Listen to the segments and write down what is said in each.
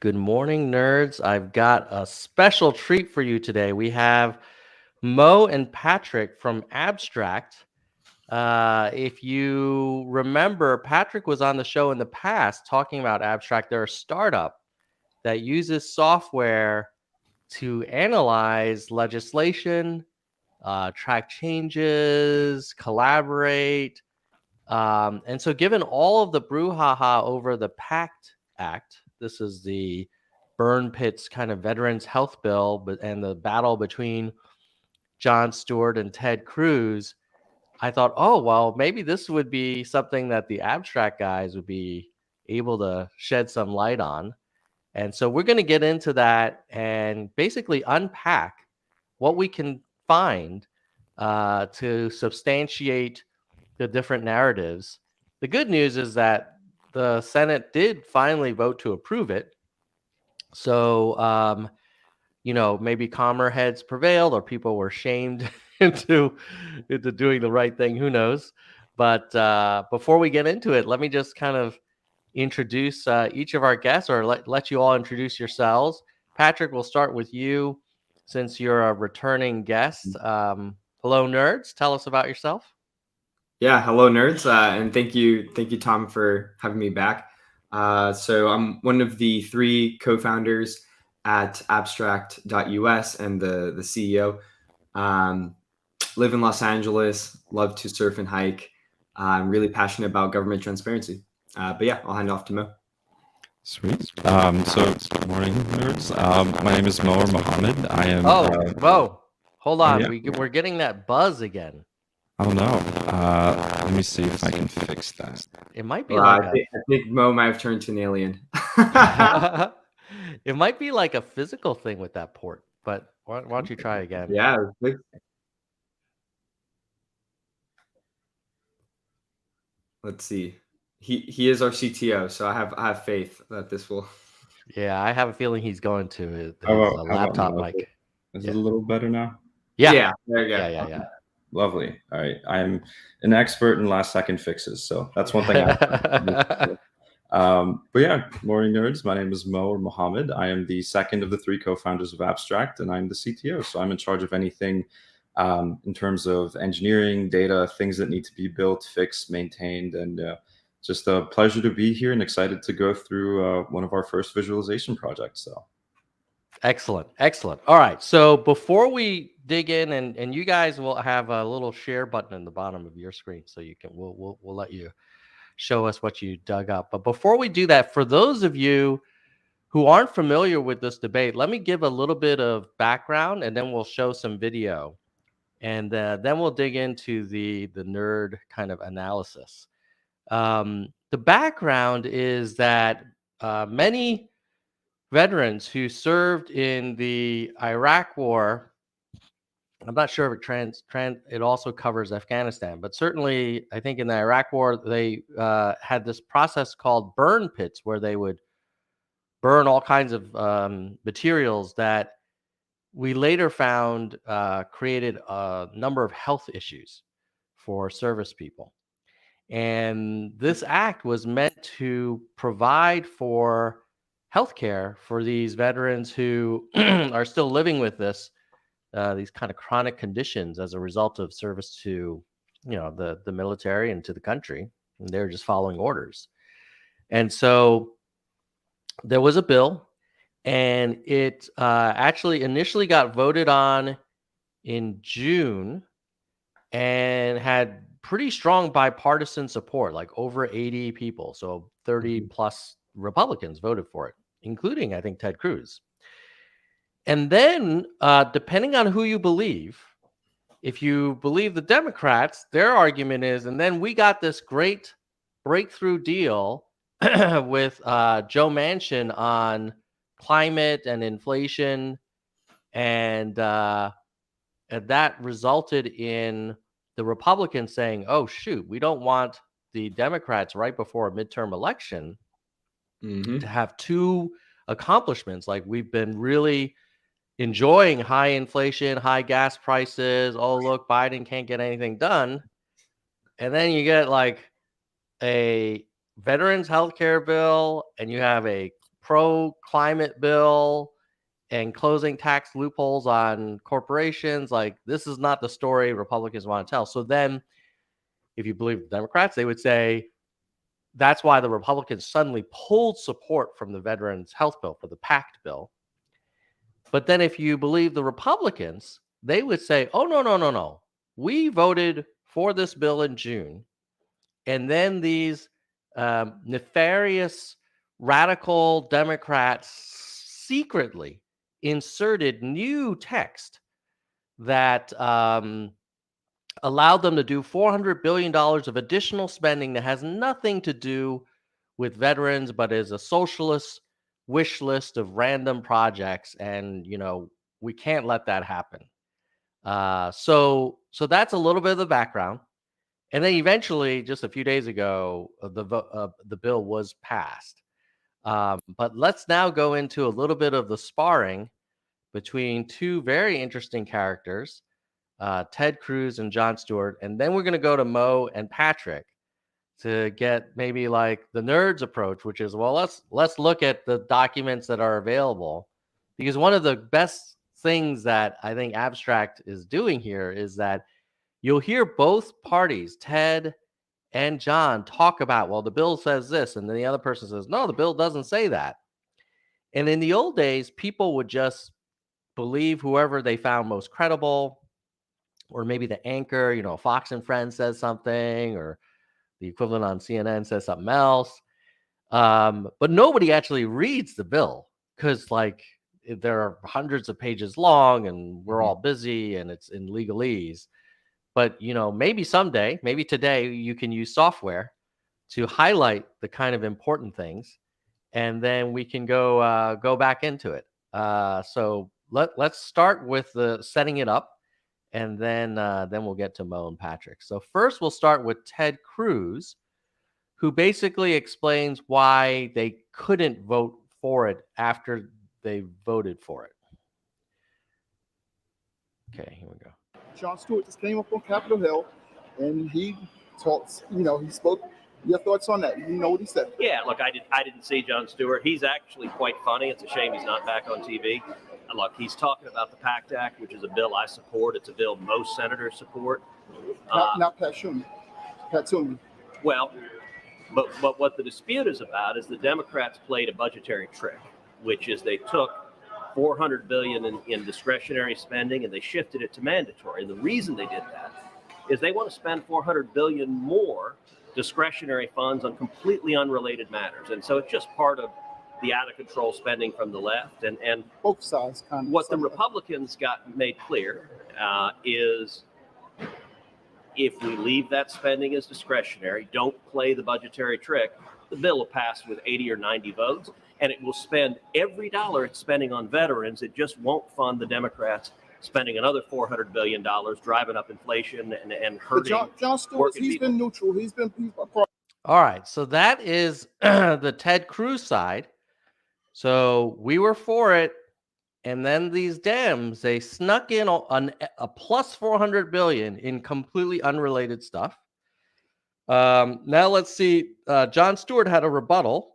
Good morning, nerds. I've got a special treat for you today. We have Mo and Patrick from Abstract. If you remember, Patrick was on the show in the past talking about Abstract. They're a startup that uses software to analyze legislation, track changes, collaborate. And so, given all of the brouhaha over the PACT Act, this is the burn pits kind of veterans health bill, and the battle between Jon Stewart and Ted Cruz, I thought, oh, well, maybe this would be something that the Abstract guys would be able to shed some light on. And so we're going to get into that and basically unpack what we can find to substantiate the different narratives. The good news is that the Senate did finally vote to approve it. So, maybe calmer heads prevailed, or people were shamed into doing the right thing. Who knows? But before we get into it, let me just kind of introduce each of our guests, or let you all introduce yourselves. Patrick, we'll start with you since you're a returning guest. Hello, nerds. Tell us about yourself. Yeah, hello, nerds, and thank you, Tom, for having me back. So I'm one of the three co-founders at Abstract.us and the CEO. Live in Los Angeles, love to surf and hike. I'm really passionate about government transparency. But yeah, I'll hand it off to Mo. Sweet. So good morning, nerds. My name is Mo Mohammed. I am. Mo, hold on. Yeah. We're getting that buzz again. Oh no. Let me see if I can fix that. It might be I think Mo might have turned to an alien. It might be like a physical thing with that port, but why don't you try again? Yeah. Let's see. He is our CTO, so I have faith that this will. Yeah, I have a feeling he's going to his laptop mic. Is it a little better now? Yeah. There you go. Yeah. Lovely. All right. I'm an expert in last second fixes, so that's one thing. But yeah, morning, nerds. My name is Mo Mohammed. I am the second of the three co-founders of Abstract, and I'm the CTO. So I'm in charge of anything in terms of engineering, data, things that need to be built, fixed, maintained, and just a pleasure to be here and excited to go through one of our first visualization projects. So excellent. All right. So before we dig in, and you guys will have a little share button in the bottom of your screen, so you can we'll let you show us what you dug up. But before we do that, for those of you who aren't familiar with this debate, let me give a little bit of background, and then we'll show some video, and then we'll dig into the nerd kind of analysis. The background is that many veterans who served in the Iraq War, I'm not sure if it also covers Afghanistan, but certainly I think in the Iraq War, they had this process called burn pits, where they would burn all kinds of materials that we later found created a number of health issues for service people. And this act was meant to provide for healthcare for these veterans who are still living with these kind of chronic conditions as a result of service to, the military and to the country. And they're just following orders. And so there was a bill, and it actually initially got voted on in June and had pretty strong bipartisan support, like over 80 people. So 30 plus Republicans voted for it, including, I think, Ted Cruz. And then, depending on who you believe, if you believe the Democrats, their argument is, and then we got this great breakthrough deal with Joe Manchin on climate and inflation. And that resulted in the Republicans saying, oh, shoot, we don't want the Democrats right before a midterm election to have two accomplishments. Like, we've been really enjoying high inflation, high gas prices. Oh, look, Biden can't get anything done. And then you get like a veterans healthcare bill, and you have a pro-climate bill and closing tax loopholes on corporations. Like, this is not the story Republicans want to tell. So then, if you believe the Democrats, they would say that's why the Republicans suddenly pulled support from the Veterans Health Bill for the PACT bill. But then if you believe the Republicans, they would say, oh, no. We voted for this bill in June. And then these nefarious radical Democrats secretly inserted new text that allowed them to do $400 billion of additional spending that has nothing to do with veterans, but is a socialist wish list of random projects. And, we can't let that happen. So that's a little bit of the background. And then eventually, just a few days ago, the bill was passed. But let's now go into a little bit of the sparring between two very interesting characters, Ted Cruz and Jon Stewart. And then we're going to go to Mo and Patrick to get maybe like the nerds approach, which is, well, let's look at the documents that are available. Because one of the best things that I think Abstract is doing here is that you'll hear both parties, Ted and Jon, talk about, well, the bill says this, and then the other person says, no, the bill doesn't say that. And in the old days, people would just believe whoever they found most credible, or maybe the anchor, Fox and Friends says something, or the equivalent on CNN says something else. But nobody actually reads the bill because, there are hundreds of pages long, and we're all busy, and it's in legalese. But, maybe someday, maybe today, you can use software to highlight the kind of important things, and then we can go back into it. So let's start with the setting it up, and then we'll get to Mo and Patrick. So first, we'll start with Ted Cruz, who basically explains why they couldn't vote for it after they voted for it. Okay, here we go. Jon Stewart just came up on Capitol Hill, and he talks. He spoke. Your thoughts on that? You know what he said? Yeah, look, I didn't see Jon Stewart. He's actually quite funny. It's a shame he's not back on TV. Look, he's talking about the PACT Act, which is a bill I support. It's a bill most senators support. Not Pat Toomey. Well, but what the dispute is about is the Democrats played a budgetary trick, which is they took $400 billion in discretionary spending and they shifted it to mandatory. And the reason they did that is they want to spend $400 billion more discretionary funds on completely unrelated matters. And so it's just part of the out of control spending from the left. And both sides kind of. What the Republicans got made clear is if we leave that spending as discretionary, don't play the budgetary trick, the bill will pass with 80 or 90 votes. And it will spend every dollar it's spending on veterans. It just won't fund the Democrats spending another $400 billion, driving up inflation and hurting. Jon Stewart, he's been neutral. He's been. All right, so that is the Ted Cruz side. So we were for it, and then these Dems, they snuck in a plus $400 billion in completely unrelated stuff. Now let's see. Jon Stewart had a rebuttal.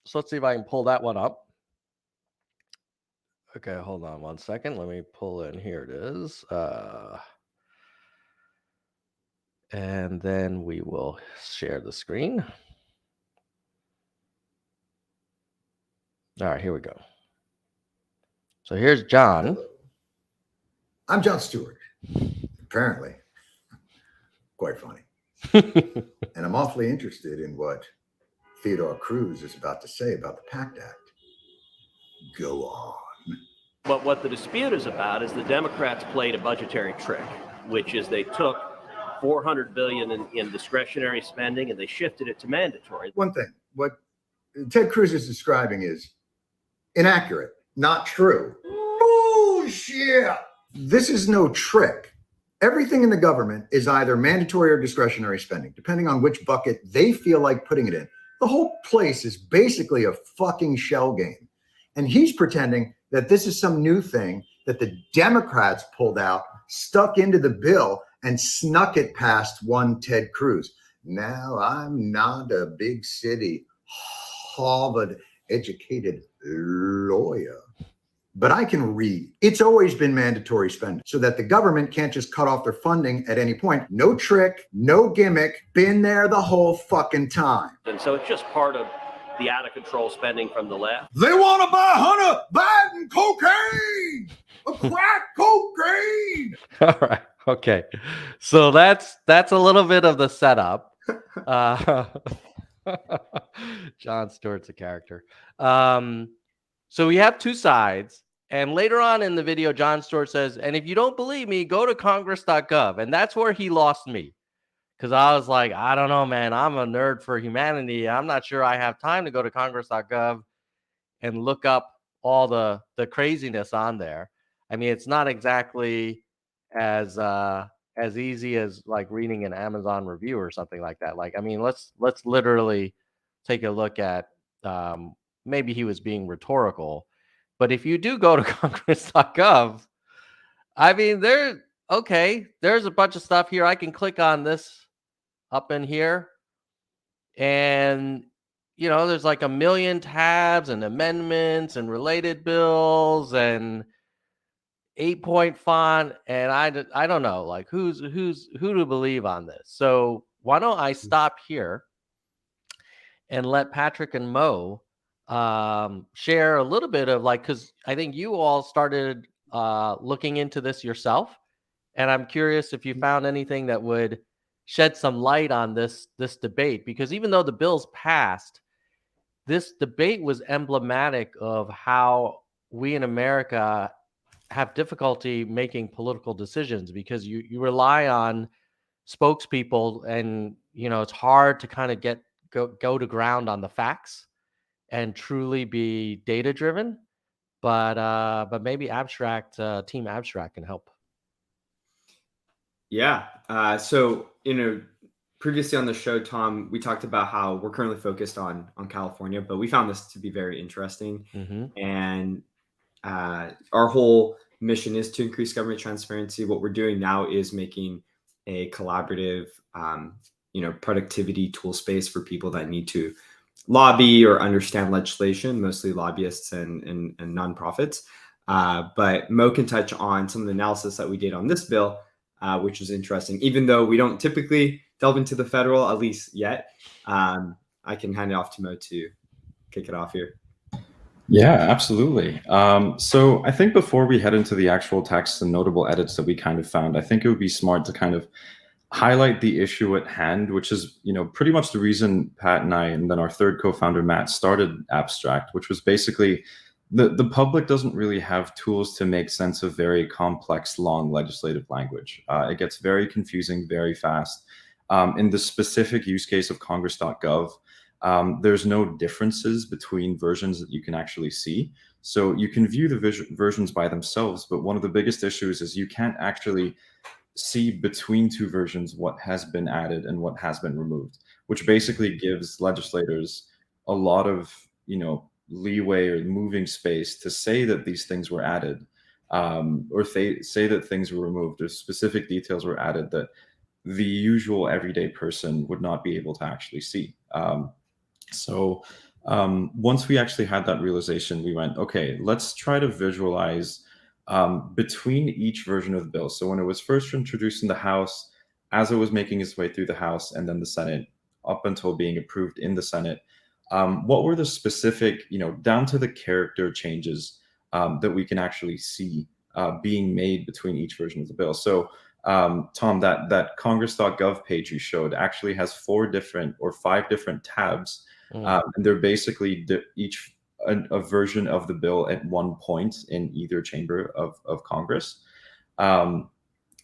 So let's see if I can pull that one up. Okay, hold on one second. Let me pull in. Here it is. And then we will share the screen. All right, here we go. So here's Jon. I'm Jon Stewart. Apparently. Quite funny. And I'm awfully interested in what Theodore Cruz is about to say about the PACT Act. Go on. But what the dispute is about is the Democrats played a budgetary trick, which is they took $400 billion in discretionary spending and they shifted it to mandatory. One thing, what Ted Cruz is describing is inaccurate, not true. Bullshit! This is no trick. Everything in the government is either mandatory or discretionary spending, depending on which bucket they feel like putting it in. The whole place is basically a fucking shell game. And he's pretending that this is some new thing that the Democrats pulled out, stuck into the bill, and snuck it past one Ted Cruz. Now, I'm not a big city Harvard educated lawyer, but I can read. It's always been mandatory spending so that the government can't just cut off their funding at any point. No trick, no gimmick, been there the whole fucking time. And so it's just part of the out of control spending from the left. They want to buy Hunter Biden cocaine, crack cocaine. All right. Okay. So that's a little bit of the setup. Jon Stewart's a character. So we have two sides. And later on in the video, Jon Stewart says, and if you don't believe me, go to congress.gov. And that's where he lost me. Because I was like, I don't know, man. I'm a nerd for humanity. I'm not sure I have time to go to congress.gov and look up all the craziness on there. I mean, it's not exactly as easy as like reading an Amazon review or something like that. Like, I mean, let's literally take a look at maybe he was being rhetorical. But if you do go to congress.gov, I mean, there's a bunch of stuff here. I can click on this up in here. And, you know, there's like a million tabs and amendments and related bills and 8-point font. And I don't know, like who to believe on this. So why don't I stop here and let Patrick and Mo share a little bit of like, because I think you all started looking into this yourself, and I'm curious if you found anything that would shed some light on this debate, because even though the bills passed, this debate was emblematic of how we in America have difficulty making political decisions, because you rely on spokespeople, and you know it's hard to kind of go to ground on the facts and truly be data driven, but maybe Team Abstract can help. Yeah. So, you know, previously on the show, Tom, we talked about how we're currently focused on California, but we found this to be very interesting. And our whole mission is to increase government transparency. What we're doing now is making a collaborative, productivity tool space for people that need to lobby or understand legislation, mostly lobbyists and nonprofits. But Mo can touch on some of the analysis that we did on this bill, which was interesting. Even though we don't typically delve into the federal, at least yet, I can hand it off to Mo to kick it off here. Yeah, absolutely. So I think before we head into the actual text and notable edits that we kind of found, I think it would be smart to kind of highlight the issue at hand, which is, you know, pretty much the reason Pat and I, and then our third co-founder Matt, started Abstract, which was basically the public doesn't really have tools to make sense of very complex, long legislative language. It gets very confusing very fast. In the specific use case of congress.gov, there's no differences between versions that you can actually see. So you can view the versions by themselves, but one of the biggest issues is you can't actually see between two versions what has been added and what has been removed, which basically gives legislators a lot of, you know, leeway or moving space to say that these things were added, or say that things were removed, or specific details were added that the usual everyday person would not be able to actually see. So once we actually had that realization, we went, okay, let's try to visualize between each version of the bill. So when it was first introduced in the House, as it was making its way through the House and then the Senate, up until being approved in the Senate, what were the specific, you know, down to the character changes that we can actually see being made between each version of the bill? So Tom, that congress.gov page you showed actually has 5 different tabs. And they're basically each a version of the bill at one point in either chamber of Congress.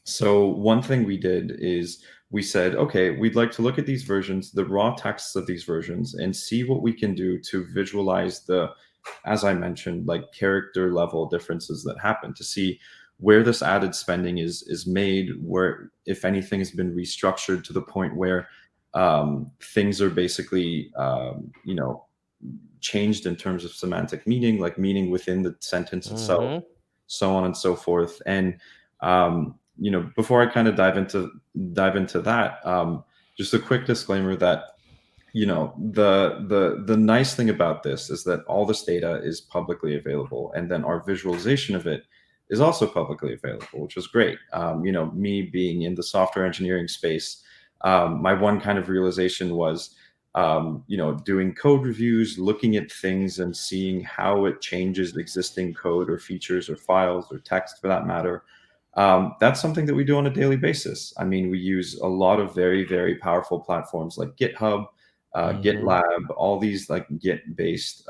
So one thing we did is we said, okay, we'd like to look at these versions, the raw texts of these versions, and see what we can do to visualize the, as I mentioned, like character level differences that happen, to see where this added spending is made, where, if anything, has been restructured to the point where things are basically, changed in terms of semantic meaning, like meaning within the sentence itself, so on and so forth. And, before I kind of dive into that, just a quick disclaimer that the nice thing about this is that all this data is publicly available, and then our visualization of it is also publicly available, which is great. Me being in the software engineering space, my one kind of realization was, doing code reviews, looking at things and seeing how it changes existing code or features or files or text for that matter. That's something that we do on a daily basis. I mean, we use a lot of very, very powerful platforms like GitHub, GitLab, all these like Git-based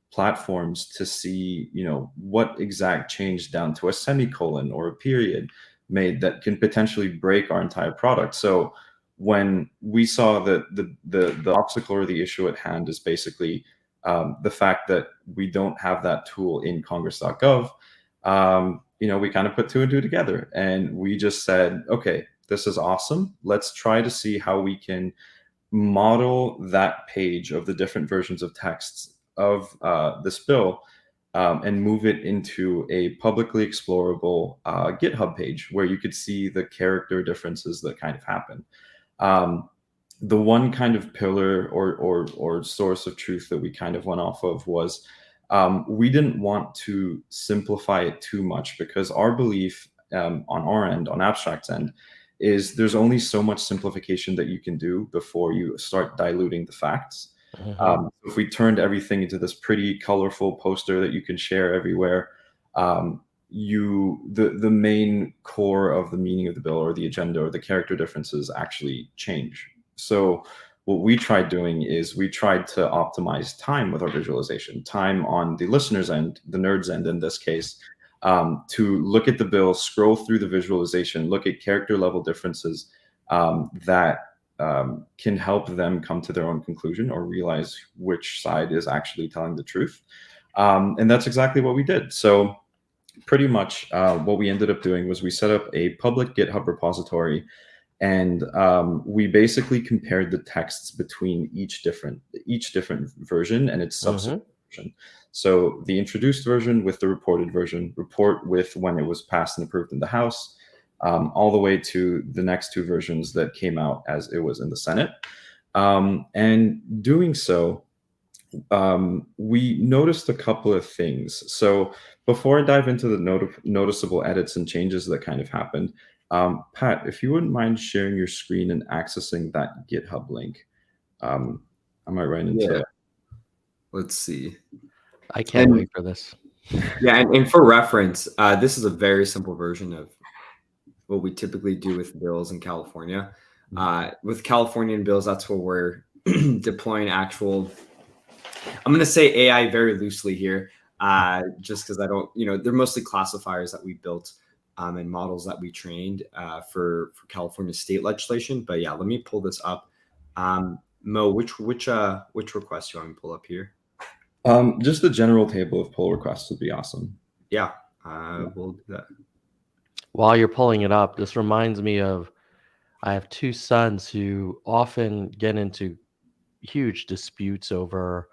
platforms to see, what exact change down to a semicolon or a period made that can potentially break our entire product. So when we saw that the obstacle or the issue at hand is basically the fact that we don't have that tool in Congress.gov, we kind of put two and two together, and we just said, okay, this is awesome. Let's try to see how we can model that page of the different versions of texts of this bill and move it into a publicly explorable GitHub page where you could see the character differences that kind of happen. The one kind of pillar or source of truth that we kind of went off of was we didn't want to simplify it too much, because our belief on our end, on Abstract's end, is there's only so much simplification that you can do before you start diluting the facts. If we turned everything into this pretty colorful poster that you can share everywhere, the main core of the meaning of the bill or the agenda or the character differences actually change. So what we tried doing is we tried to optimize time with our visualization, time on the listener's end, the nerd's end in this case, to look at the bill, scroll through the visualization, look at character level differences that can help them come to their own conclusion or realize which side is actually telling the truth. And that's exactly what we did. So pretty much what we ended up doing was we set up a public GitHub repository, and we basically compared the texts between each different version and its subsequent version. So the introduced version with the reported version, report with when it was passed and approved in the House, all the way to the next two versions that came out as it was in the Senate. And doing so, we noticed a couple of things. So before I dive into the noticeable edits and changes that kind of happened, Pat, if you wouldn't mind sharing your screen and accessing that GitHub link. I might run into it. Let's see. I can't wait for this. Yeah, and for reference, this is a very simple version of what we typically do with bills in California. With Californian bills, that's where we're deploying actual, I'm going to say AI very loosely here, just because I don't, they're mostly classifiers that we built and models that we trained for California state legislation. But yeah, let me pull this up. Mo, which request do you want me to pull up here? Just the general table of pull requests would be awesome. Yeah, we'll do that. While you're pulling it up, this reminds me of, I have two sons who often get into huge disputes over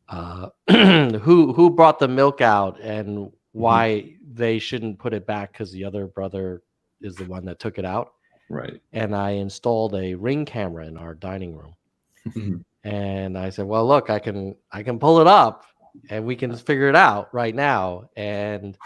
who brought the milk out and why they shouldn't put it back because the other brother is the one that took it out. Right. And I installed a Ring camera in our dining room. And I said, well, look, I can pull it up and we can figure it out right now. And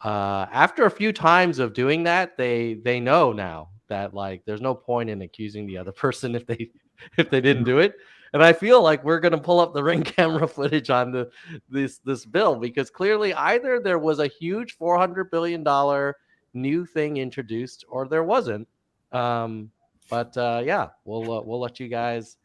after a few times of doing that, they know now that like there's no point in accusing the other person if they didn't do it. And I feel like we're going to pull up the Ring camera footage on this bill, because clearly either there was a huge $400 billion new thing introduced or there wasn't. Yeah, we'll let you guys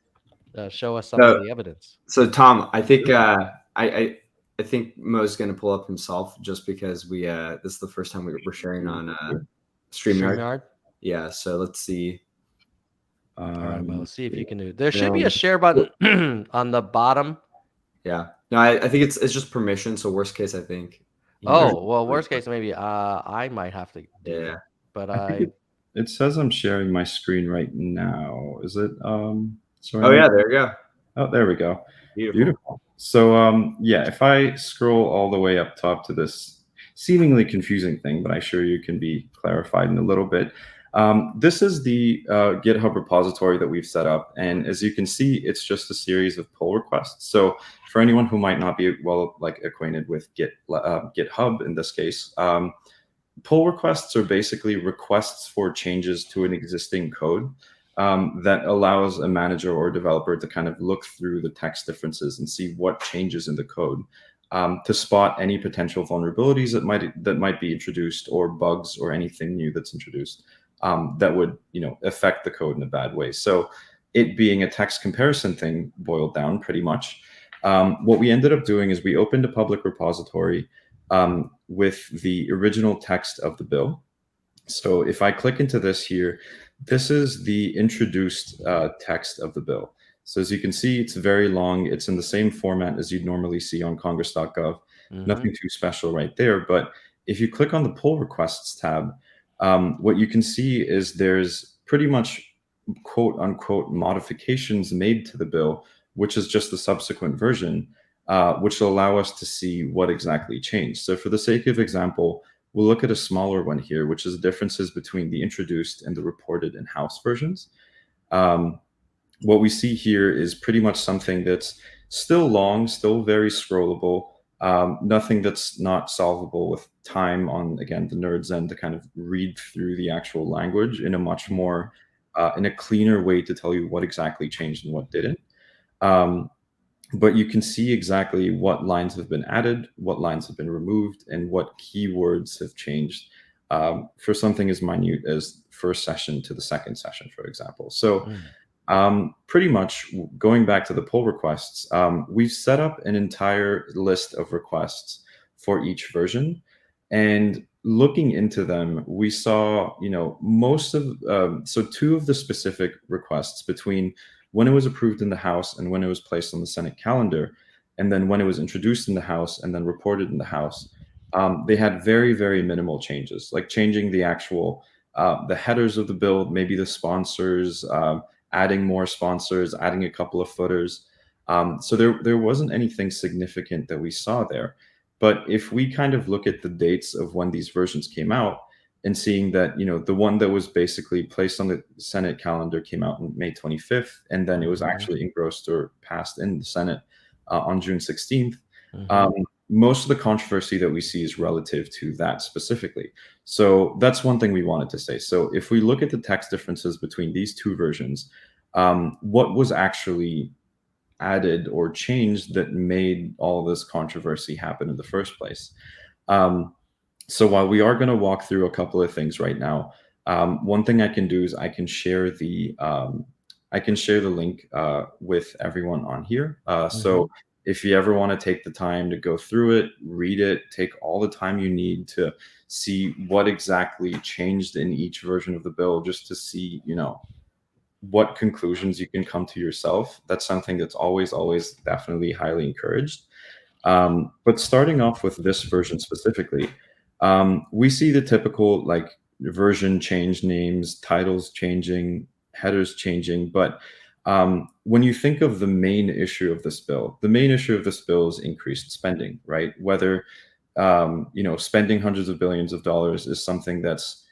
show us some of the evidence. So Tom, I think I think Mo's going to pull up himself just because we this is the first time we're sharing on StreamYard. Yeah, so let's see. All right, Mo, see if you can do it. There should be a share button on the bottom. Yeah. No, I think it's just permission. So worst case, I think. Well, worst case, maybe I might have to do it. But it says I'm sharing my screen right now. Is it? Sorry. Oh yeah, there you go. Oh, there we go. Beautiful. So yeah, if I scroll all the way up top to this seemingly confusing thing, but I'm sure you can be clarified in a little bit. This is the GitHub repository that we've set up. And as you can see, it's just a series of pull requests. So for anyone who might not be well acquainted with GitHub in this case, pull requests are basically requests for changes to an existing code that allows a manager or developer to kind of look through the text differences and see what changes in the code to spot any potential vulnerabilities that might be introduced, or bugs or anything new that's introduced that would affect the code in a bad way. So it being a text comparison thing boiled down pretty much. What we ended up doing is we opened a public repository with the original text of the bill. So if I click into this here, this is the introduced text of the bill. So as you can see, it's very long. It's in the same format as you'd normally see on congress.gov. Nothing too special right there. But if you click on the pull requests tab, what you can see is there's pretty much quote unquote modifications made to the bill, which is just the subsequent version, which will allow us to see what exactly changed. So for the sake of example, we'll look at a smaller one here, which is the differences between the introduced and the reported in House versions. What we see here is pretty much something that's still long, still very scrollable, nothing that's not solvable with time on, again, the nerd's end to kind of read through the actual language in a much more, in a cleaner way to tell you what exactly changed and what didn't. But you can see exactly what lines have been added, what lines have been removed, and what keywords have changed for something as minute as first session to the second session, for example. So pretty much going back to the pull requests, we've set up an entire list of requests for each version. And looking into them, we saw, most of, so two of the specific requests between when it was approved in the House and when it was placed on the Senate calendar, and then when it was introduced in the House and then reported in the House, they had very, very minimal changes, like changing the actual, the headers of the bill, maybe the sponsors, adding more sponsors, adding a couple of footers. So there wasn't anything significant that we saw there. But if we kind of look at the dates of when these versions came out, and seeing that, the one that was basically placed on the Senate calendar came out on May 25th, and then it was actually engrossed or passed in the Senate on June 16th. Most of the controversy that we see is relative to that specifically. So that's one thing we wanted to say. So if we look at the text differences between these two versions, what was actually added or changed that made all this controversy happen in the first place? So while we are going to walk through a couple of things right now, one thing I can do is I can share the link with everyone on here. So if you ever want to take the time to go through it, read it, take all the time you need to see what exactly changed in each version of the bill, just to see, what conclusions you can come to yourself. That's something that's always definitely highly encouraged. But starting off with this version specifically, we see the typical version change, names, titles changing, headers changing. But when you think of the main issue of this bill, is increased spending, right? Whether spending hundreds of billions of dollars is something that's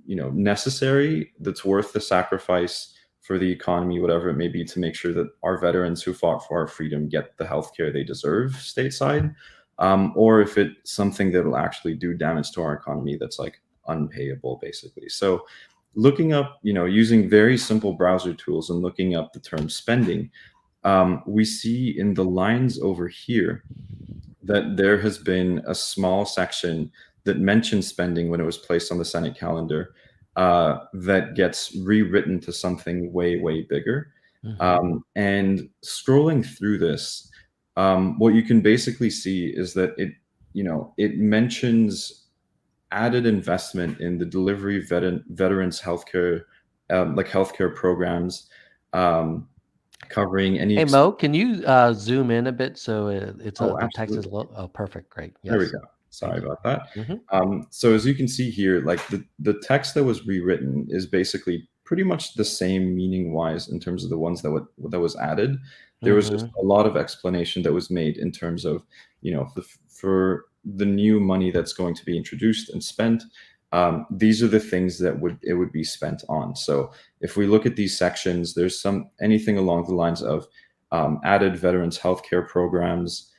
necessary, that's worth the sacrifice for the economy, whatever it may be, to make sure that our veterans who fought for our freedom get the healthcare they deserve stateside. Or if it's something that will actually do damage to our economy that's unpayable, basically. So looking up, using very simple browser tools and looking up the term spending, we see in the lines over here that there has been a small section that mentions spending when it was placed on the Senate calendar that gets rewritten to something way, way bigger. And scrolling through this, what you can basically see is that it mentions added investment in the delivery of veterans healthcare, healthcare programs, covering any. Hey Mo, can you zoom in a bit so the text is perfect, great. Yes. There we go. Sorry about that. So as you can see here, the text that was rewritten is basically pretty much the same meaning wise in terms of the ones that was added. There was just a lot of explanation that was made in terms of, for the new money that's going to be introduced and spent, these are the things that it would be spent on. So if we look at these sections, there's anything along the lines of added veterans healthcare programs,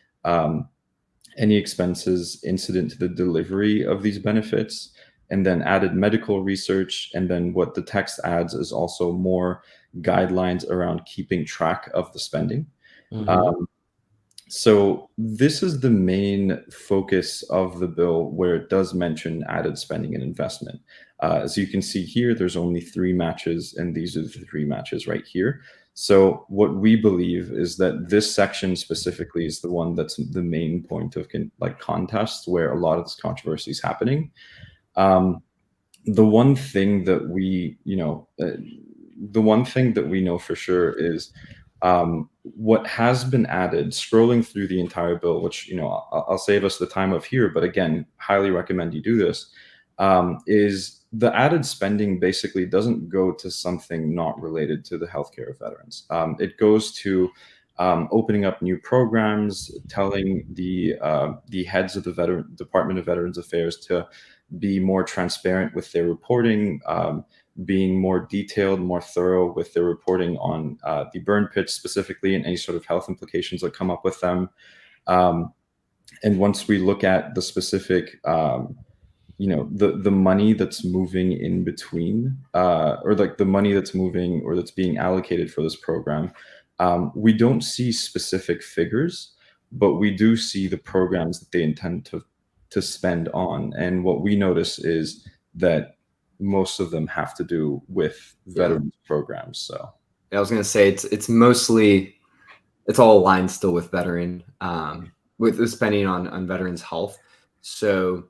any expenses incident to the delivery of these benefits, and then added medical research. And then what the text adds is also more guidelines around keeping track of the spending. So this is the main focus of the bill, where it does mention added spending and investment. As you can see here, there's only 3 matches, and these are the 3 matches right here. So what we believe is that this section specifically is the one that's the main point of contest, where a lot of this controversy is happening. The one thing that we, know for sure is what has been added, scrolling through the entire bill, which, I'll save us the time of here, but again, highly recommend you do this, is the added spending basically doesn't go to something not related to the healthcare of veterans. It goes to opening up new programs, telling the heads of the Department of Veterans Affairs to be more transparent with their reporting, being more detailed, more thorough with their reporting on the burn pits specifically, and any sort of health implications that come up with them. And once we look at the specific, the money that's moving in between, or like the money that's moving or that's being allocated for this program, we don't see specific figures, but we do see the programs that they intend to spend on. And what we notice is that most of them have to do with veterans programs. So I was going to say it's mostly, it's all aligned still with veteran, with the spending on veterans health. So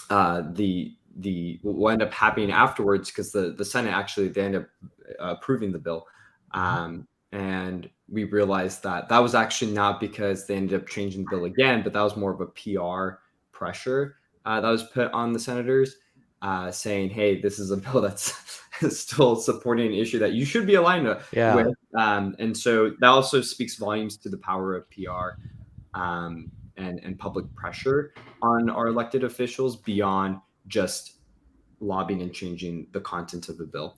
the what end up happening afterwards, because the Senate actually, they end up approving the bill, and we realized that was actually not because they ended up changing the bill again, but that was more of a PR pressure that was put on the senators, saying, hey, this is a bill that's still supporting an issue that you should be aligned with. And so that also speaks volumes to the power of PR and public pressure on our elected officials beyond just lobbying and changing the content of the bill.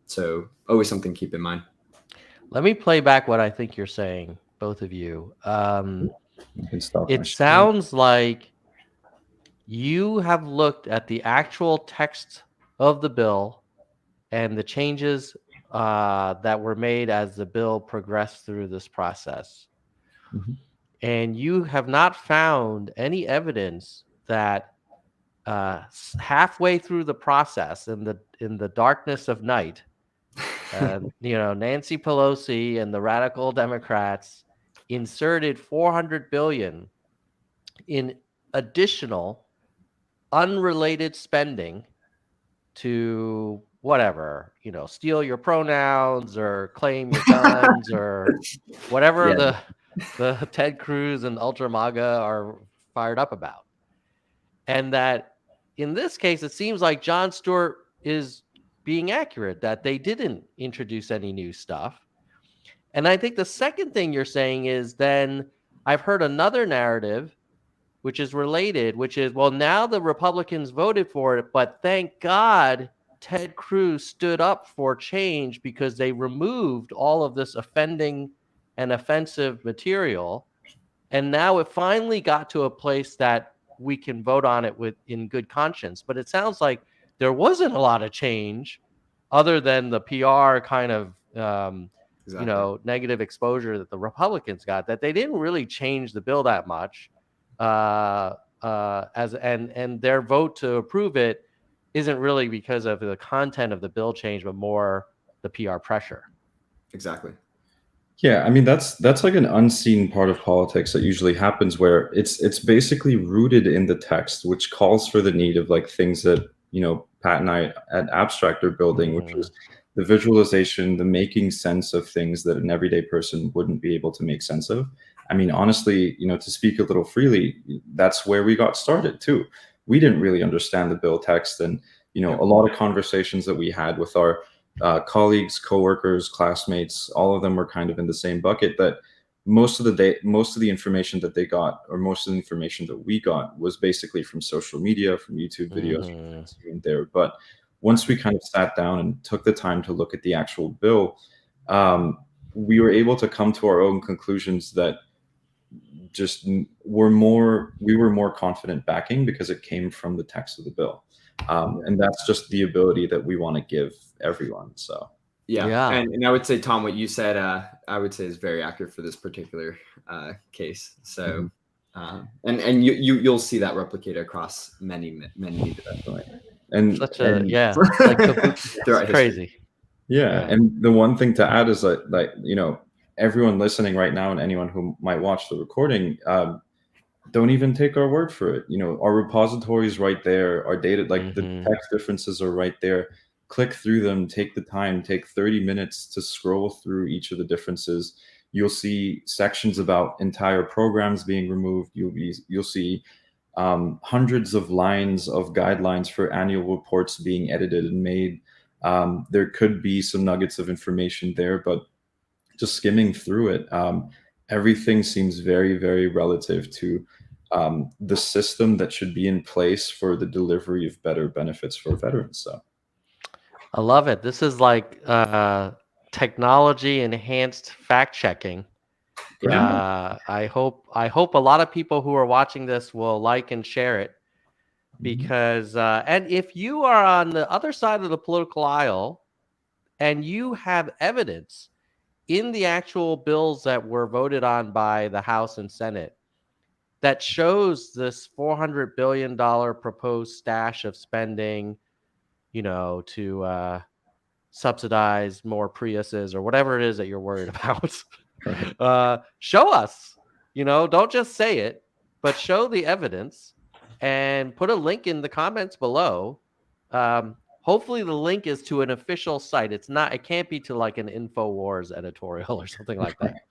So always something to keep in mind. Let me play back what I think you're saying, both of you. It It sounds like you have looked at the actual text of the bill and the changes that were made as the bill progressed through this process. And you have not found any evidence that halfway through the process, in the darkness of night, Nancy Pelosi and the radical Democrats inserted $400 billion in additional unrelated spending to whatever, steal your pronouns or claim your guns or whatever the Ted Cruz and Ultra MAGA are fired up about. And that in this case, it seems like Jon Stewart is being accurate, that they didn't introduce any new stuff. And I think the second thing you're saying is, then I've heard another narrative, which is related, which is, well, now the Republicans voted for it, but thank God Ted Cruz stood up for change because they removed all of this offending and offensive material. And now it finally got to a place that we can vote on it in good conscience. But it sounds like there wasn't a lot of change other than the PR kind of, negative exposure that the Republicans got, that they didn't really change the bill that much. And their vote to approve it isn't really because of the content of the bill change, but more the PR pressure. Exactly. Yeah, I mean, that's like an unseen part of politics that usually happens, where it's basically rooted in the text, which calls for the need of like things that, Pat and I at Abstract are building, which is the visualization, the making sense of things that an everyday person wouldn't be able to make sense of. I mean, honestly, to speak a little freely, that's where we got started too. We didn't really understand the bill text, and a lot of conversations that we had with our colleagues, coworkers, classmates, all of them were kind of in the same bucket, that most of the information that they got, or most of the information that we got, was basically from social media, from YouTube videos, here and there. But once we kind of sat down and took the time to look at the actual bill, we were able to come to our own conclusions that just we were more confident backing because it came from the text of the bill. And that's just the ability that we want to give everyone. So yeah. And I would say, Tom, what you said, I would say is very accurate for this particular case. So and you'll see that replicate across many definitely. And like it's crazy. Yeah. And the one thing to add is that, like, you know, everyone listening right now and anyone who might watch the recording, don't even take our word for it. You know, our repository is right there. Our data, like the text differences are right there. Click through them, take the time, take 30 minutes to scroll through each of the differences. You'll see sections about entire programs being removed. You'll see hundreds of lines of guidelines for annual reports being edited and made. There could be some nuggets of information there, but just skimming through it, everything seems very, very relative to the system that should be in place for the delivery of better benefits for veterans. So I love it. This is like technology enhanced fact checking. I hope a lot of people who are watching this will like and share it, because and if you are on the other side of the political aisle and you have evidence in the actual bills that were voted on by the House and Senate that shows this $400 billion proposed stash of spending, you know, to subsidize more Priuses or whatever it is that you're worried about, show us, you know, don't just say it, but show the evidence and put a link in the comments below. Hopefully the link is to an official site. It can't be to like an InfoWars editorial or something like that.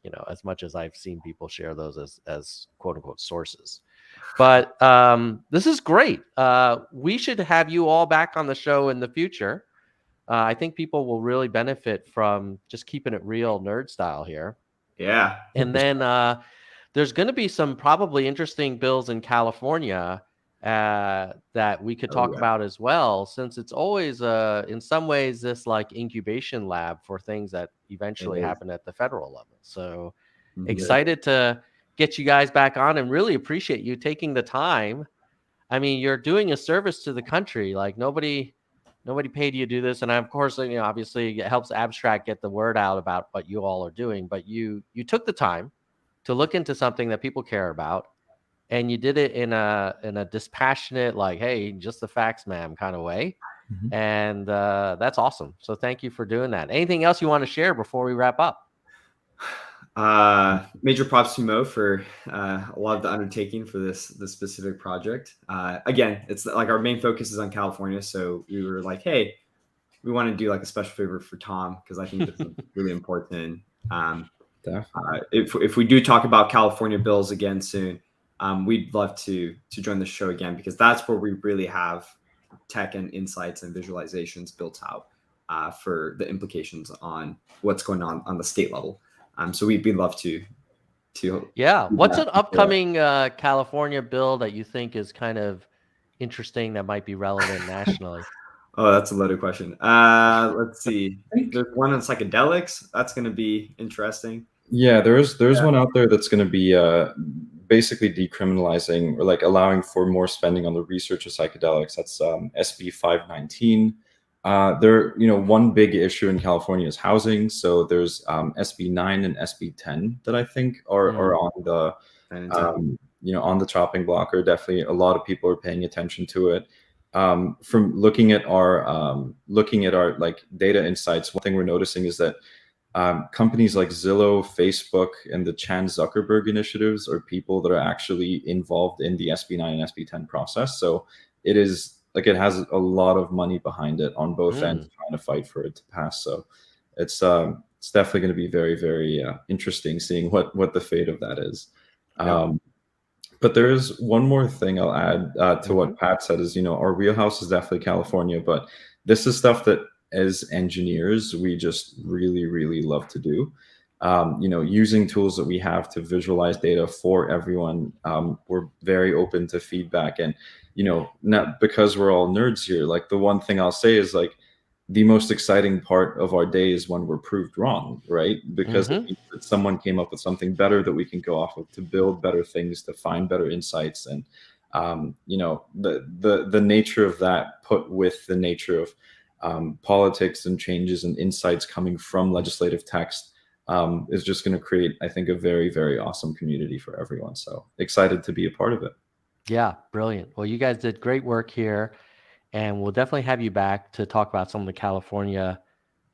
You know, as much as I've seen people share those as quote unquote sources. But this is great. We should have you all back on the show in the future. I think people will really benefit from just keeping it real nerd style here. Yeah. And then there's going to be some probably interesting bills in California that we could talk about as well, since it's always in some ways this like incubation lab for things that eventually happen at the federal level. So excited to get you guys back on, and really appreciate you taking the time. I mean, you're doing a service to the country. Like nobody paid you to do this, and of course, you know, obviously it helps Abstract get the word out about what you all are doing. But you took the time to look into something that people care about, and you did it in a dispassionate, like, hey, just the facts, ma'am, kind of way. And that's awesome. So thank you for doing that. Anything else you want to share before we wrap up? Major props to Mo for a lot of the undertaking for this specific project. Again, it's like our main focus is on California, so we were like, hey, we want to do like a special favor for Tom, because I think this is really important. If we do talk about California bills again soon, we'd love to join the show again, because that's where we really have tech and insights and visualizations built out for the implications on what's going on the state level. So we'd love to. Yeah. What's an upcoming California bill that you think is kind of interesting that might be relevant nationally? Oh, that's a loaded question. Let's see. There's one on psychedelics. That's going to be interesting. Yeah, there's one out there that's going to be basically decriminalizing, or like allowing for more spending on the research of psychedelics. That's SB 519. One big issue in California is housing. So there's SB 9 and SB 10 that I think are on the on the chopping block. Or definitely a lot of people are paying attention to it. From looking at our like data insights, one thing we're noticing is that companies like Zillow, Facebook, and the Chan Zuckerberg initiatives are people that are actually involved in the SB 9 and SB 10 process. So it is like it has a lot of money behind it on both ends, trying to fight for it to pass. So it's definitely going to be very, very interesting seeing what the fate of that is. But there is one more thing I'll add to what Pat said is, our wheelhouse is definitely California, but this is stuff that as engineers, we just really, really love to do. using tools that we have to visualize data for everyone. We're very open to feedback, and not because we're all nerds here. Like, the one thing I'll say is, like, the most exciting part of our day is when we're proved wrong, right? Because it means that someone came up with something better that we can go off of to build better things, to find better insights. And the nature of that, put with the nature of politics and changes and insights coming from legislative text, is just going to create, I think, a very, very awesome community for everyone. So excited to be a part of it. Yeah, brilliant. Well, you guys did great work here, and we'll definitely have you back to talk about some of the California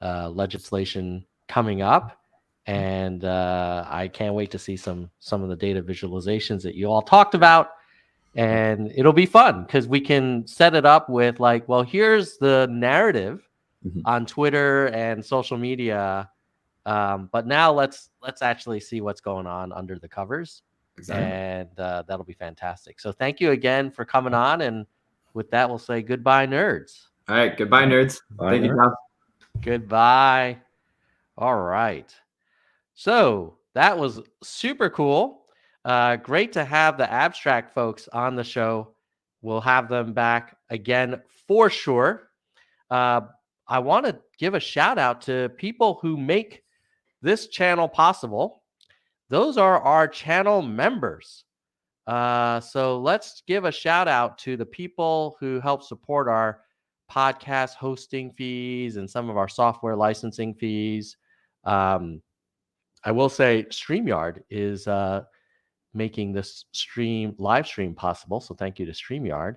legislation coming up. And I can't wait to see some of the data visualizations that you all talked about. And it'll be fun because we can set it up with, like, well, here's the narrative on Twitter and social media. But now let's actually see what's going on under the covers. Exactly. And that'll be fantastic. So thank you again for coming on. And with that, we'll say goodbye, nerds. All right. Goodbye, nerds. Thank you, Tom. Goodbye. All right. So that was super cool. Great to have the Abstract folks on the show. We'll have them back again for sure. I want to give a shout out to people who make this channel possible. Those are our channel members. So let's give a shout out to the people who help support our podcast hosting fees and some of our software licensing fees. I will say StreamYard is making this live stream possible. So thank you to StreamYard.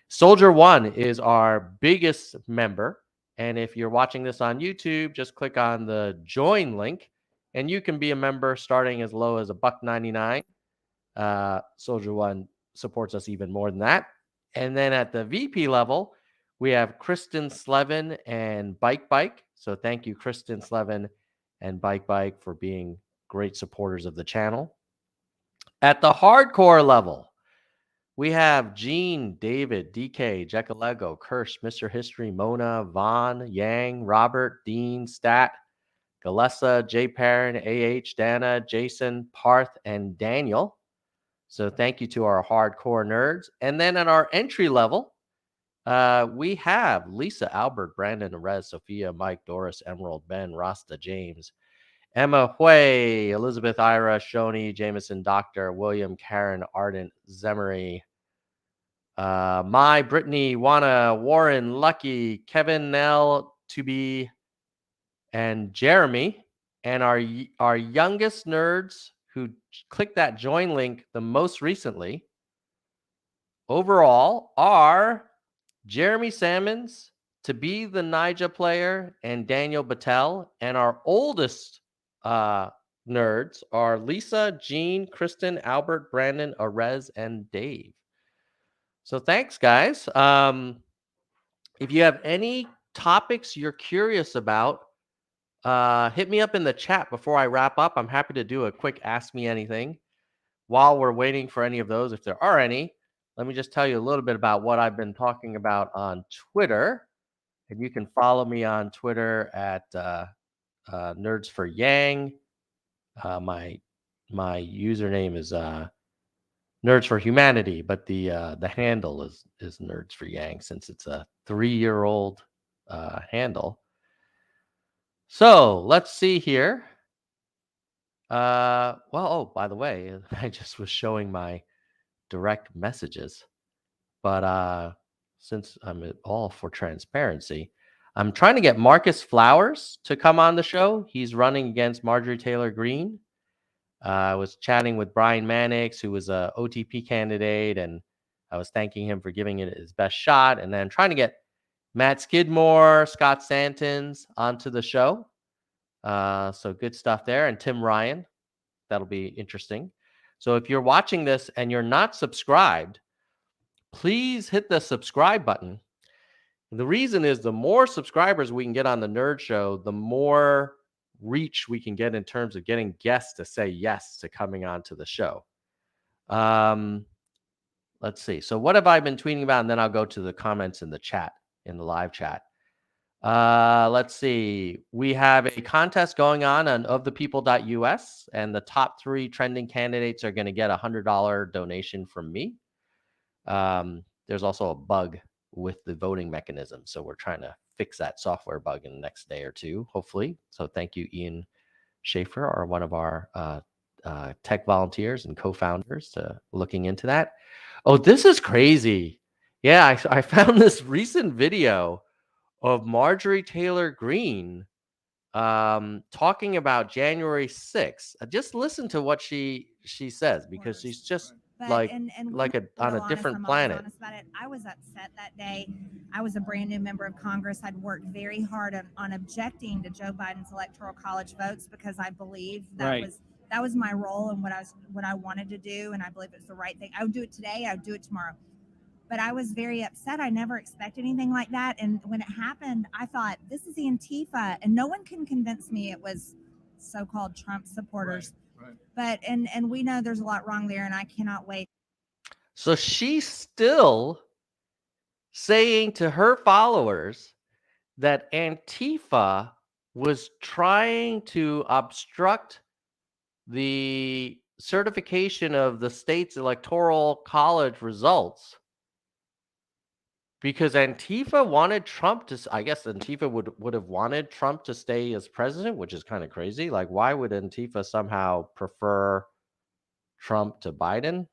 Soldier One is our biggest member. And if you're watching this on YouTube, just click on the join link and you can be a member starting as low as $1.99. Soldier One supports us even more than that. And then at the VP level, we have Kristen Slevin and Bike. So thank you, Kristen Slevin and Bike for being great supporters of the channel. At the hardcore level, we have Gene, David, DK, Jekalego, Kirsch, Mr. History, Mona, Vaughn, Yang, Robert, Dean, Stat, Galessa, J. Perrin, AH, Dana, Jason, Parth, and Daniel. So thank you to our hardcore nerds. And then at our entry level, we have Lisa, Albert, Brandon, Arez, Sophia, Mike, Doris, Emerald, Ben, Rasta, James, Emma, Hui, Elizabeth, Ira, Shoni, Jameson, Doctor, William, Karen, Ardent, Zemery, Brittany, Wana, Warren, Lucky, Kevin, Nell, To Be, and Jeremy. And our youngest nerds who clicked that join link the most recently overall are Jeremy Salmons, To Be the Nija player, and Daniel Battelle. And our oldest nerds are Lisa, Jean, Kristen, Albert, Brandon, Arez, and Dave. So thanks, guys. If you have any topics you're curious about, hit me up in the chat before I wrap up. I'm happy to do a quick Ask Me Anything. While we're waiting for any of those, if there are any, let me just tell you a little bit about what I've been talking about on Twitter. And you can follow me on Twitter at Nerds for Yang. My username is Nerds for Humanity, but the handle is Nerds for Yang, since it's a 3-year-old handle. So let's see here. By the way, I just was showing my direct messages, but since I'm all for transparency, I'm trying to get Marcus Flowers to come on the show. He's running against Marjorie Taylor Greene. I was chatting with Brian Mannix, who was a OTP candidate, and I was thanking him for giving it his best shot. And then trying to get Matt Skidmore, Scott Santons onto the show. So good stuff there. And Tim Ryan. That'll be interesting. So if you're watching this and you're not subscribed, please hit the subscribe button. And the reason is, the more subscribers we can get on the Nerd Show, the more reach we can get in terms of getting guests to say yes to coming on to the show. Let's see. So what have I been tweeting about? And then I'll go to the comments in the chat, in the live chat. Let's see. We have a contest going on ofthepeople.us, and the top 3 trending candidates are going to get a $100 donation from me. There's also a bug with the voting mechanism, so we're trying to fix that software bug in the next day or 2, hopefully. So thank you, Ian Schaefer, or one of our tech volunteers and co-founders, to looking into that. Oh, this is crazy. Yeah, I found this recent video of Marjorie Taylor Greene talking about January 6th. Just listen to what she says, because she's just like on a different planet. About it. I was upset that day. I was a brand new member of Congress. I'd worked very hard on objecting to Joe Biden's electoral college votes, because I believe that was my role and what I wanted to do, and I believe it's the right thing. I would do it today. I would do it tomorrow. But I was very upset. I never expected anything like that. And when it happened, I thought, this is Antifa. And no one can convince me it was so-called Trump supporters. Right. But, and we know there's a lot wrong there, and I cannot wait. So she's still saying to her followers that Antifa was trying to obstruct the certification of the state's electoral college results, because Antifa wanted Trump to, I guess Antifa would have wanted Trump to stay as president, which is kind of crazy. Like, why would Antifa somehow prefer Trump to Biden?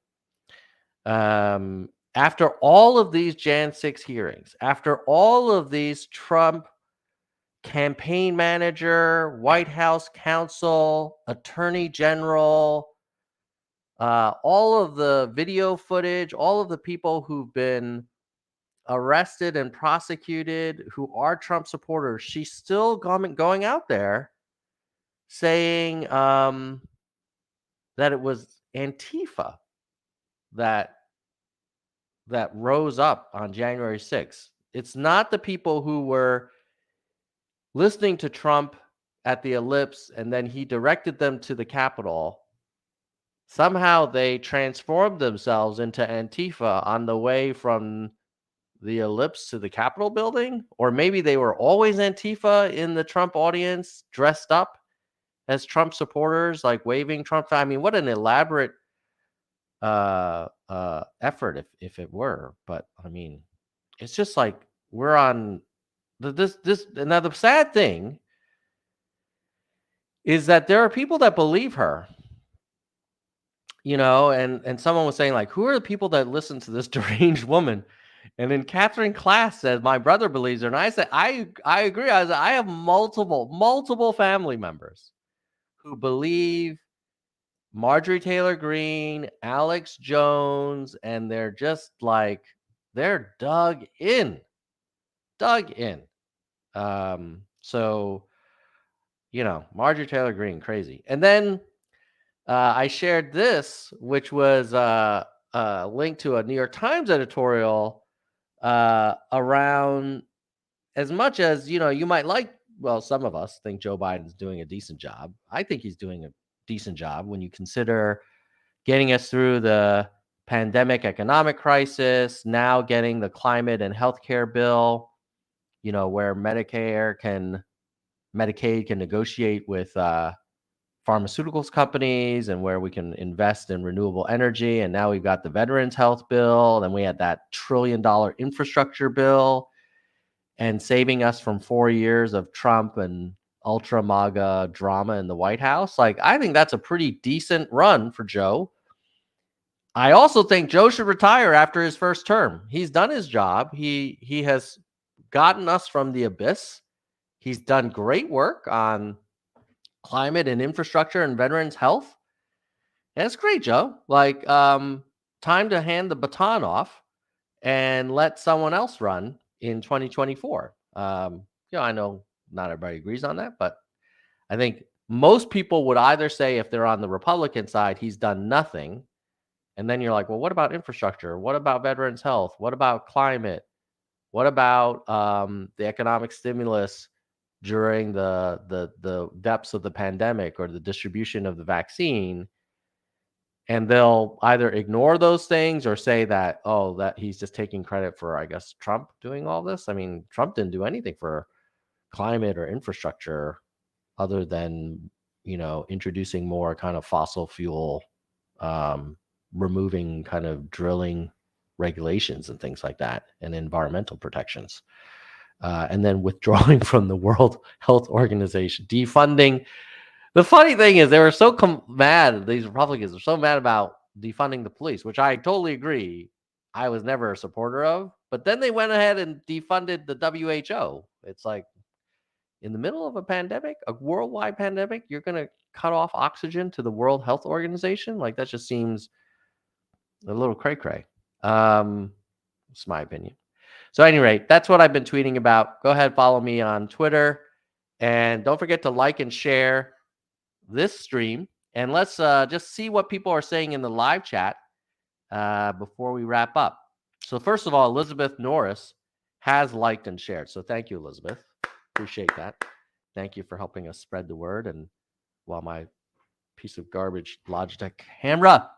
After all of these Jan 6 hearings, after all of these Trump campaign manager, White House counsel, attorney general, all of the video footage, all of the people who've been arrested and prosecuted who are Trump supporters, she's still going out there saying that it was Antifa that rose up on January 6th. It's not the people who were listening to Trump at the Ellipse and then he directed them to the Capitol. Somehow they transformed themselves into Antifa on the way from the Ellipse to the Capitol building, or maybe they were always Antifa in the Trump audience, dressed up as Trump supporters, like waving Trump. I mean, what an elaborate effort if it were. But I mean, it's just like we're on this. Now the sad thing is that there are people that believe her. You know, and someone was saying, like, who are the people that listen to this deranged woman? And then Catherine Class said, my brother believes her. And I said, I agree. I said, I have multiple family members who believe Marjorie Taylor Greene, Alex Jones, and they're just like, they're dug in. So, you know, Marjorie Taylor Greene, crazy. And then I shared this, which was a link to a New York Times editorial around, as much as, you know, you might like, well, some of us think Joe Biden's doing a decent job. I think he's doing a decent job when you consider getting us through the pandemic economic crisis, now getting the climate and healthcare bill, you know, where Medicaid can negotiate with pharmaceuticals companies, and where we can invest in renewable energy. And now we've got the Veterans Health Bill. Then we had that $1 trillion infrastructure bill, and saving us from 4 years of Trump and ultra MAGA drama in the White House. Like, I think that's a pretty decent run for Joe. I also think Joe should retire after his first term. He's done his job. He has gotten us from the abyss. He's done great work on climate and infrastructure and veterans health. And it's great, Joe. Like, time to hand the baton off and let someone else run in 2024. You know, I know not everybody agrees on that, but I think most people would either say, if they're on the Republican side, he's done nothing. And then you're like, well, what about infrastructure? What about veterans health? What about climate? What about the economic stimulus during the depths of the pandemic, or the distribution of the vaccine? And they'll either ignore those things or say that, oh, that he's just taking credit for, I guess, Trump doing all this. I mean, Trump didn't do anything for climate or infrastructure other than, introducing more kind of fossil fuel, removing kind of drilling regulations and things like that, and environmental protections. And then withdrawing from the World Health Organization, defunding. The funny thing is, they were so mad, these Republicans are so mad about defunding the police, which I totally agree. I was never a supporter of. But then they went ahead and defunded the WHO. It's like, in the middle of a pandemic, a worldwide pandemic, you're going to cut off oxygen to the World Health Organization? Like, that just seems a little cray-cray. It's my opinion. So at any rate, that's what I've been tweeting about. Go ahead, follow me on Twitter. And don't forget to like and share this stream. And let's just see what people are saying in the live chat before we wrap up. So first of all, Elizabeth Norris has liked and shared. So thank you, Elizabeth. Appreciate that. Thank you for helping us spread the word. And while my piece of garbage Logitech camera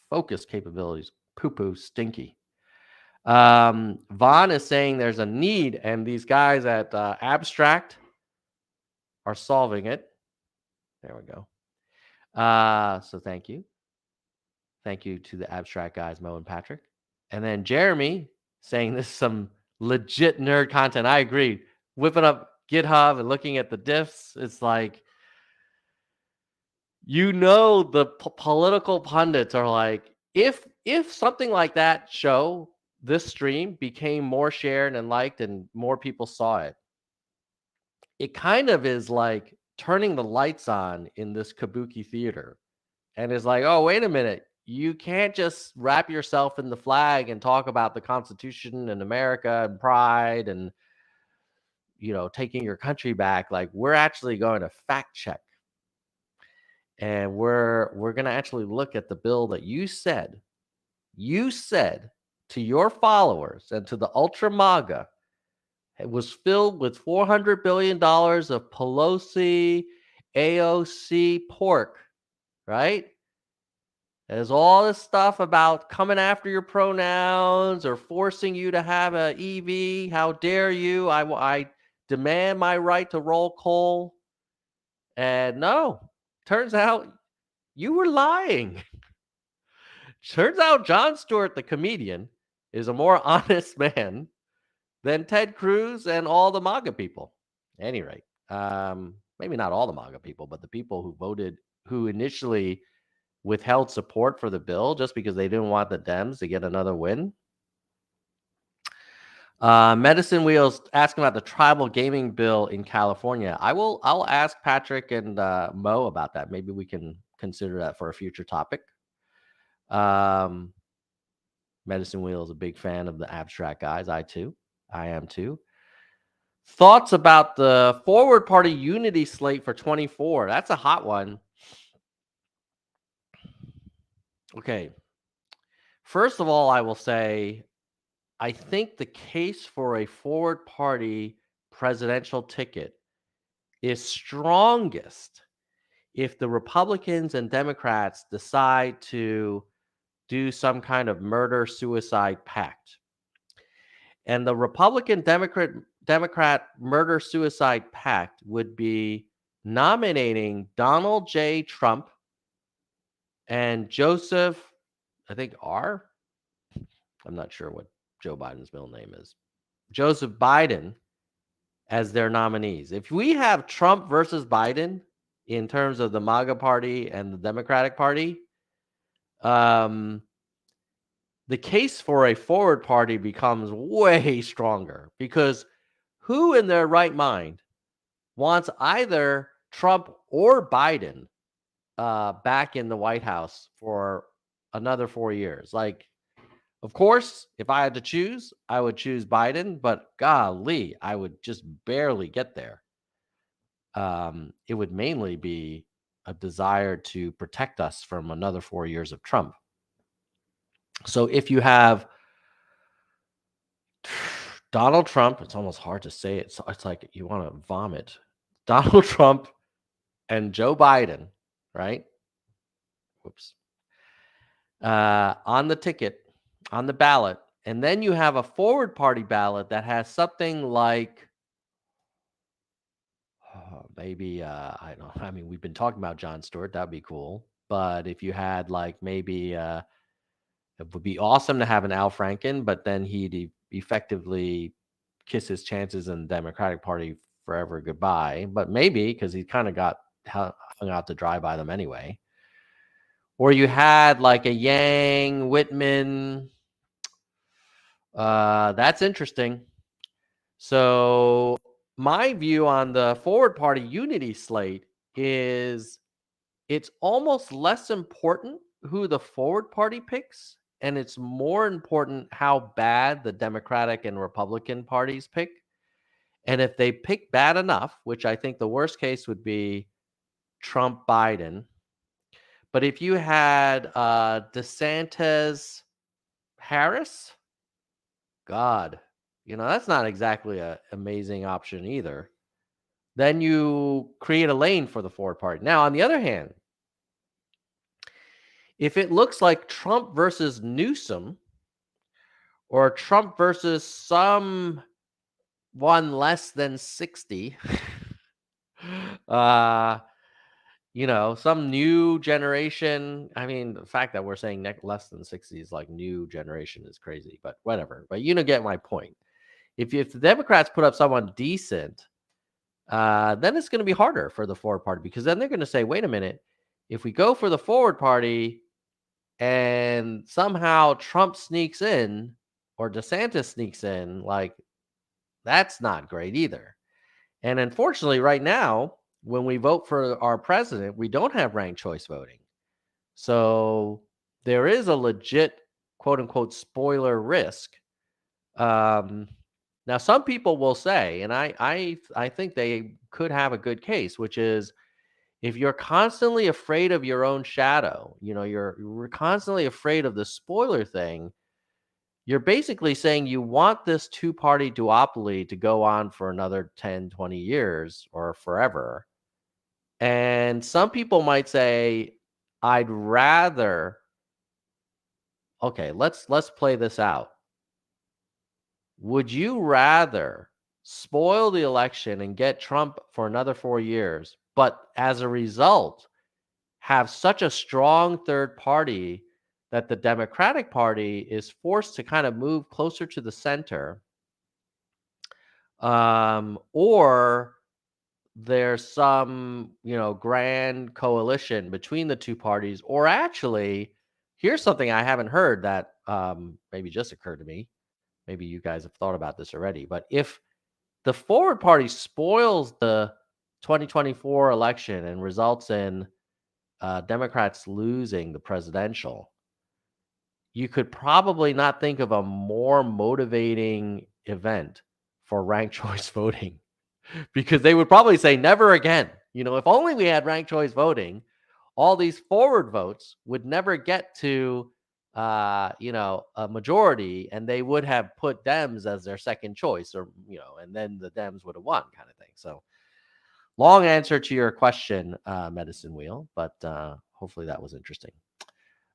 focus capabilities poo-poo stinky. Vaughn is saying there's a need, and these guys at Abstract are solving it. There we go. So thank you. Thank you to the Abstract guys, Mo and Patrick. And then Jeremy saying this is some legit nerd content. I agree. Whipping up GitHub and looking at the diffs, it's like, the political pundits are like, if something like that show, this stream became more shared and liked and more people saw it, it kind of is like turning the lights on in this kabuki theater. And it's like, oh, wait a minute. You can't just wrap yourself in the flag and talk about the Constitution and America and pride and, taking your country back. Like, we're actually going to fact check. And we're going to actually look at the bill that you said to your followers and to the ultra MAGA, it was filled with $400 billion of Pelosi AOC pork, right? There's all this stuff about coming after your pronouns or forcing you to have an EV. How dare you? I demand my right to roll coal. And no, turns out you were lying. Turns out Jon Stewart, the comedian, is a more honest man than Ted Cruz and all the MAGA people. At any rate, maybe not all the MAGA people, but the people who initially withheld support for the bill just because they didn't want the Dems to get another win. Medicine Wheels asking about the tribal gaming bill in California. I'll ask Patrick and Mo about that. Maybe we can consider that for a future topic. Medicine Wheel is a big fan of the Abstract guys. I am too. Thoughts about the Forward Party Unity slate for 24? That's a hot one. Okay. First of all, I will say, I think the case for a Forward Party presidential ticket is strongest if the Republicans and Democrats decide to do some kind of murder-suicide pact. And the Republican-Democrat murder-suicide pact would be nominating Donald J. Trump and Joseph, I think R. I'm not sure what Joe Biden's middle name is. Joseph Biden as their nominees. If we have Trump versus Biden in terms of the MAGA party and the Democratic Party, the case for a Forward Party becomes way stronger, because who in their right mind wants either Trump or Biden back in the White House for another 4 years? Like, of course, if I had to choose, I would choose Biden, but golly, I would just barely get there. It would mainly be a desire to protect us from another 4 years of Trump. So if you have Donald Trump, it's almost hard to say it. It's like you want to vomit. Donald Trump and Joe Biden, right? Whoops. On the ticket, on the ballot. And then you have a Forward Party ballot that has something like maybe I don't know. I mean, we've been talking about Jon Stewart. That'd be cool. But if you had like maybe it would be awesome to have an Al Franken, but then he'd effectively kiss his chances in the Democratic Party forever goodbye. But maybe because he kind of got hung out to dry by them anyway. Or you had like a Yang Whitman. That's interesting. So my view on the Forward Party unity slate is it's almost less important who the Forward Party picks, and it's more important how bad the Democratic and Republican parties pick. And if they pick bad enough, which I think the worst case would be Trump Biden. But if you had DeSantis Harris, God, that's not exactly an amazing option either. Then you create a lane for the Forward Party. Now, on the other hand, if it looks like Trump versus Newsom or Trump versus someone less than 60, some new generation. I mean, the fact that we're saying less than 60 is like new generation is crazy, but whatever. But get my point. If the Democrats put up someone decent, then it's going to be harder for the Forward Party, because then they're going to say, wait a minute, if we go for the Forward Party and somehow Trump sneaks in or DeSantis sneaks in, like, that's not great either. And unfortunately, right now, when we vote for our president, we don't have ranked choice voting. So there is a legit, quote unquote, spoiler risk. Now, some people will say, and I think they could have a good case, which is if you're constantly afraid of your own shadow, you're constantly afraid of the spoiler thing, you're basically saying you want this two-party duopoly to go on for another 10, 20 years or forever. And some people might say, I'd rather, okay, let's play this out. Would you rather spoil the election and get Trump for another 4 years, but as a result, have such a strong third party that the Democratic Party is forced to kind of move closer to the center, or there's some, grand coalition between the two parties, or actually, here's something I haven't heard that maybe just occurred to me. Maybe you guys have thought about this already, but if the Forward Party spoils the 2024 election and results in Democrats losing the presidential, you could probably not think of a more motivating event for ranked choice voting, because they would probably say never again. If only we had ranked choice voting, all these forward votes would never get to a majority, and they would have put Dems as their second choice, or and then the Dems would have won, kind of thing. So long answer to your question, Medicine Wheel, but hopefully that was interesting.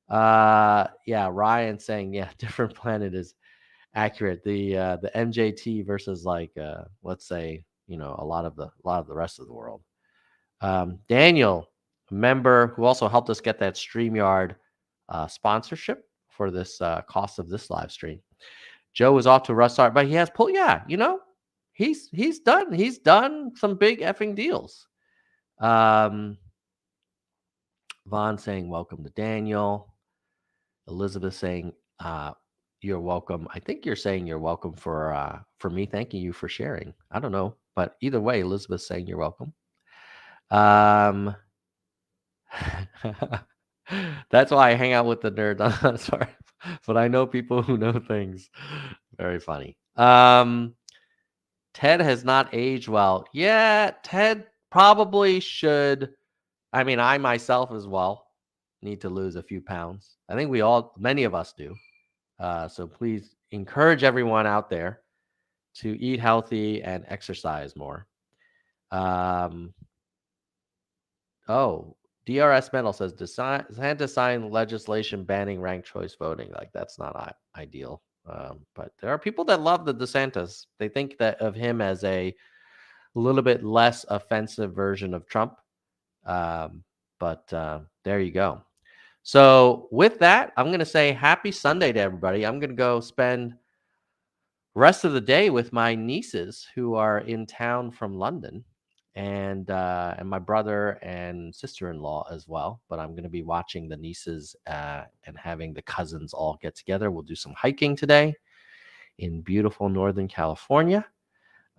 Yeah, Ryan saying, yeah, different planet is accurate. The MJT versus let's say, a lot of the rest of the world. Daniel, a member who also helped us get that StreamYard sponsorship for this cost of this live stream. Joe was off to a rough start, but he has pulled. Yeah, he's done some big effing deals. Vaughn saying welcome to Daniel. Elizabeth saying you're welcome. I think you're saying you're welcome for me thanking you for sharing. I don't know, but either way, Elizabeth's saying you're welcome. That's why I hang out with the nerds. Sorry, but I know people who know things. Very funny. Ted has not aged well. Yeah, Ted probably should. I mean, I myself as well need to lose a few pounds. I think many of us do. So please encourage everyone out there to eat healthy and exercise more. DRS Metal says, DeSantis signed legislation banning ranked choice voting. Like, that's not ideal. But there are people that love the DeSantis. They think that of him as a little bit less offensive version of Trump. But there you go. So with that, I'm going to say happy Sunday to everybody. I'm going to go spend rest of the day with my nieces who are in town from London, and my brother and sister-in-law as well. But I'm going to be watching the nieces and having the cousins all get together. We'll do some hiking today in beautiful Northern California.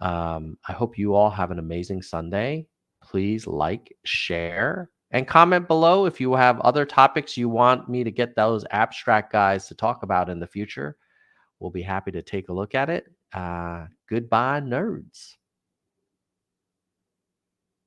I hope you all have an amazing Sunday. Please like, share, and comment below if you have other topics you want me to get those abstract guys to talk about in the future. We'll be happy to take a look at it. Goodbye, nerds.